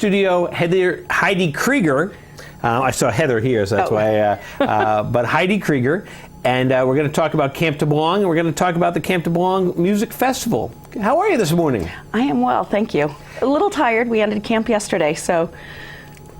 studio, Heidi Krieger. I saw Heather here, so that's why. But Heidi Krieger, and we're going to talk about Camp to Belong, and we're going to talk about the Camp to Belong Music Festival. How are you this morning? I am well, thank you. A little tired. We ended camp yesterday, so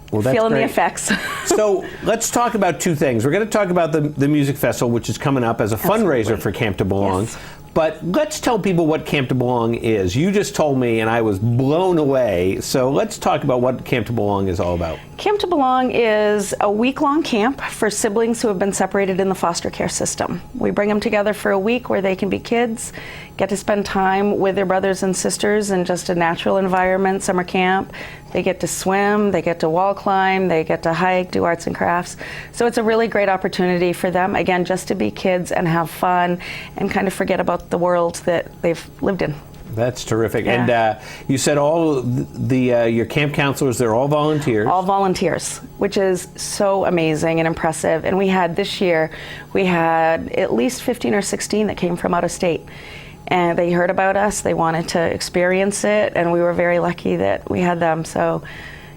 feeling the effects. So let's talk about two things. We're going to talk about the Music Festival, which is coming up as a fundraiser for Camp to Belong. Yes. But let's tell people what Camp to Belong is. You just told me, and I was blown away. So let's talk about what Camp to Belong is all about. Camp to Belong is a week-long camp for siblings who have been separated in the foster care system. We bring them together for a week where they can be kids, get to spend time with their brothers and sisters in just a natural environment, summer camp. They get to swim, they get to wall climb, they get to hike, do arts and crafts. So it's a really great opportunity for them, again, just to be kids and have fun and kind of forget about the world that they've lived in. That's terrific. Yeah. And you said all your camp counselors, they're all volunteers. All volunteers, which is so amazing and impressive. And we had this year, we had at least 15 or 16 that came from out of state. And they heard about us, they wanted to experience it, and we were very lucky that we had them. So,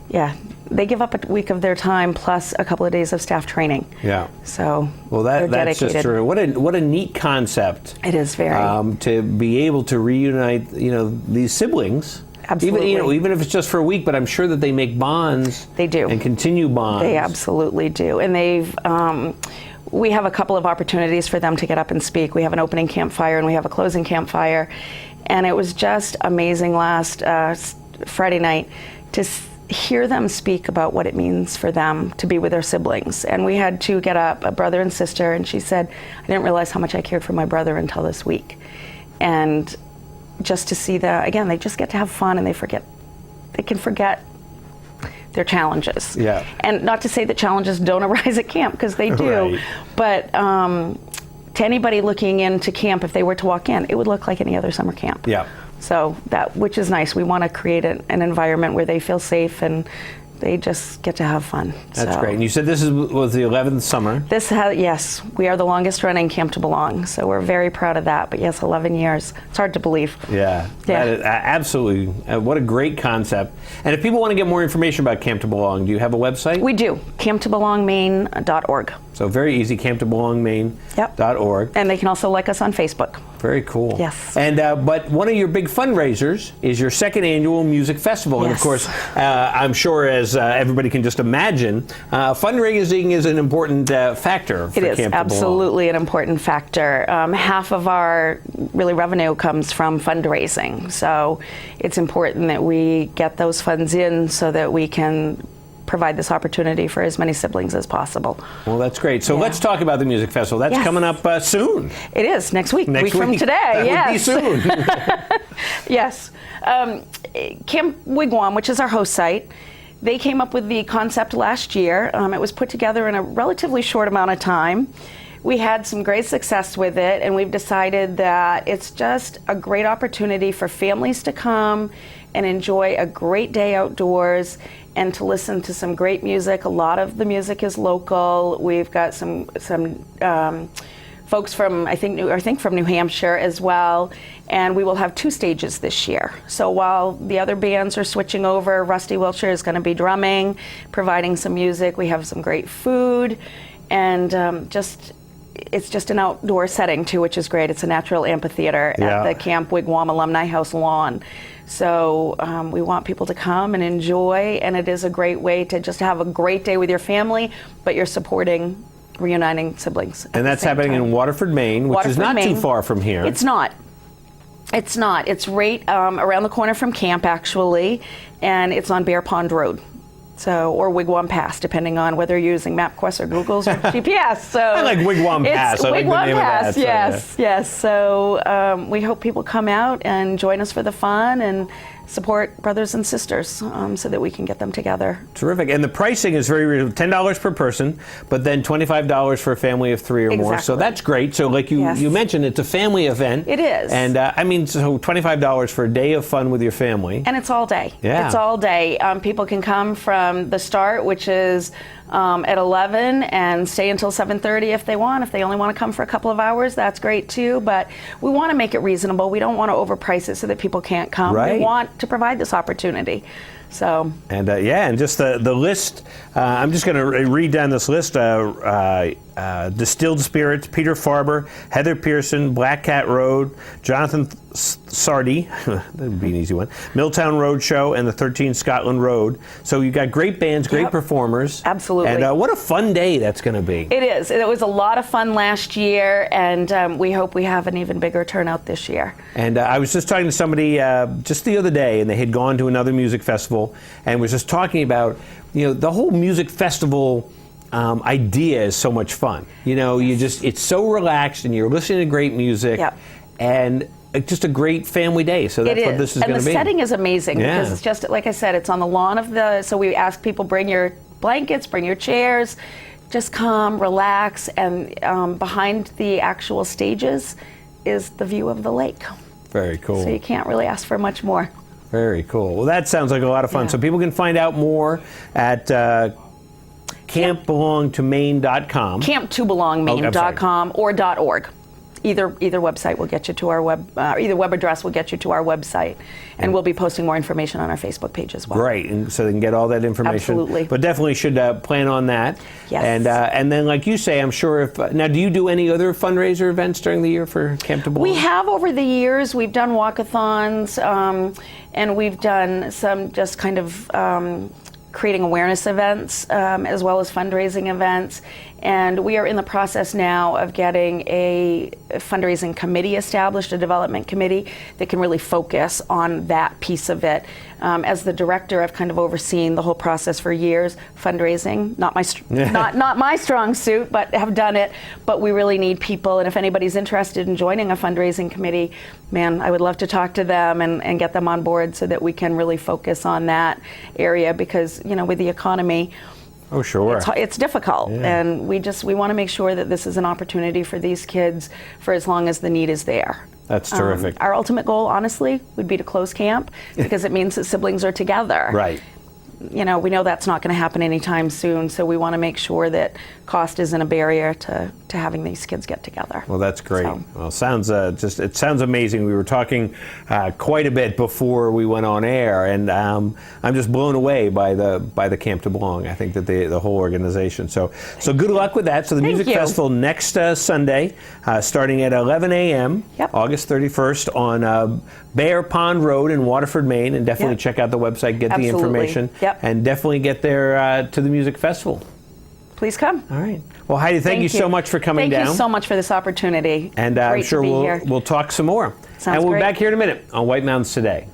yeah, they give up a week of their time plus a couple of days of staff training. Yeah. So, well, that's just true. What a neat concept. It is very. To be able to reunite, these siblings. Absolutely. Even if it's just for a week, but I'm sure that they make bonds. They do. And continue bonds. They absolutely do. And they've. We have a couple of opportunities for them to get up and speak. We have an opening campfire and we have a closing campfire. And it was just amazing last Friday night to hear them speak about what it means for them to be with their siblings. And we had two get up, a brother and sister, and she said, I didn't realize how much I cared for my brother until this week. And just to see that, again, they just get to have fun and they can forget their challenges. Yeah. And not to say that challenges don't arise at camp, because they do, right. But to anybody looking into camp, if they were to walk in, it would look like any other summer camp. Yeah. So which is nice. We want to create an environment where they feel safe and they just get to have fun. That's great. And you said this was the 11th summer? Yes, we are the longest running Camp to Belong, so we're very proud of that. But yes, 11 years. It's hard to believe. Yeah. That is, absolutely. What a great concept. And if people want to get more information about Camp to Belong, do you have a website? We do. camptobelongmaine.org. So very easy, camptobelongmaine.org. And they can also like us on Facebook. Very cool. Yes. And but one of your big fundraisers is your second annual music festival. Yes. And of course, I'm sure as everybody can just imagine, fundraising is an important factor for Camp to Belong. It is absolutely an important factor. Half of our revenue comes from fundraising. So it's important that we get those funds in so that we can provide this opportunity for as many siblings as possible. Well, that's great. So let's talk about the music festival. That's coming up soon. It is next week. Next week from today. That would be soon. Yes. Camp Wigwam, which is our host site, they came up with the concept last year. It was put together in a relatively short amount of time. We had some great success with it, and we've decided that it's just a great opportunity for families to come and enjoy a great day outdoors and to listen to some great music. A lot of the music is local. We've got some folks from, I think from New Hampshire as well, and we will have 2 stages this year. So while the other bands are switching over, Rusty Wilshire is going to be drumming, providing some music. We have some great food, and it's just an outdoor setting too, which is great. It's a natural amphitheater at the Camp Wigwam Alumni House lawn. So we want people to come and enjoy, and it is a great way to just have a great day with your family, but you're supporting reuniting siblings. And that's happening in Waterford, Maine, which is not too far from here. It's not. It's not. It's right around the corner from camp, actually, and it's on Bear Pond Road. So, or Wigwam Pass, depending on whether you're using MapQuest or Google's or GPS. So I like Wigwam Pass. I like the name Pass, of that. Yes, yes. So we hope people come out and join us for the fun and support brothers and sisters so that we can get them together. Terrific. And the pricing is very reasonable, $10 per person, but then $25 for a family of 3 or more. So that's great. So like you mentioned, it's a family event. It is. And so $25 for a day of fun with your family. And it's all day. Yeah. It's all day. People can come from the start, which is at 11, and stay until 7:30 if they want. If they only want to come for a couple of hours, that's great too. But we want to make it reasonable. We don't want to overprice it so that people can't come. Right. We want to provide this opportunity. So. And and just the list. I'm just going to read down this list. Distilled Spirits, Peter Farber, Heather Pearson, Black Cat Road, Jonathan Sardi, that would be an easy one, Milltown Road Show, and the 13 Scotland Road. So you've got great bands, great performers. Absolutely. And what a fun day that's going to be. It is. It was a lot of fun last year, and we hope we have an even bigger turnout this year. And I was just talking to somebody just the other day, and they had gone to another music festival, and was just talking about, the whole music festival idea is so much fun. It's so relaxed, and you're listening to great music, and just a great family day. So that's what this is going to be. And the setting is amazing because it's just, like I said, it's on the lawn of so we ask people, bring your blankets, bring your chairs, just come, relax, and behind the actual stages is the view of the lake. Very cool. So you can't really ask for much more. Very cool. Well, that sounds like a lot of fun. So people can find out more at campbelongtomaine.com. Camptobelongmaine.com or .org. Either website will get you to our either web address will get you to our website, and we'll be posting more information on our Facebook page as well. Great, and so they can get all that information. Absolutely. But definitely should plan on that. Yes. And then, like you say, I'm sure now, do you do any other fundraiser events during the year for Camp to Belong? We have over the years. We've done walkathons, and we've done some just kind of creating awareness events as well as fundraising events. And we are in the process now of getting a fundraising committee established, a development committee that can really focus on that piece of it. As the director, I've kind of overseen the whole process for years. Fundraising, not my strong suit, but have done it. But we really need people, and if anybody's interested in joining a fundraising committee, man, I would love to talk to them and get them on board so that we can really focus on that area because, with the economy, oh, sure. It's difficult, and we want to make sure that this is an opportunity for these kids for as long as the need is there. That's terrific. Our ultimate goal, honestly, would be to close camp because it means that siblings are together. Right. We know that's not going to happen anytime soon, so we want to make sure that cost isn't a barrier to having these kids get together. Well, that's great. Well, it sounds amazing. We were talking quite a bit before we went on air, and I'm just blown away by the Camp to Belong. I think that the whole organization. So good luck with that. So the music festival next Sunday, starting at 11 a.m. August 31st on Bear Pond Road in Waterford, Maine, and definitely check out the website, get the information, and definitely get there to the music festival. Please come. All right. Well, Heidi, thank you so much for coming down. Thank you so much for this opportunity. And I'm sure we'll talk some more. Sounds and we'll great. be back here in a minute on White Mountains Today.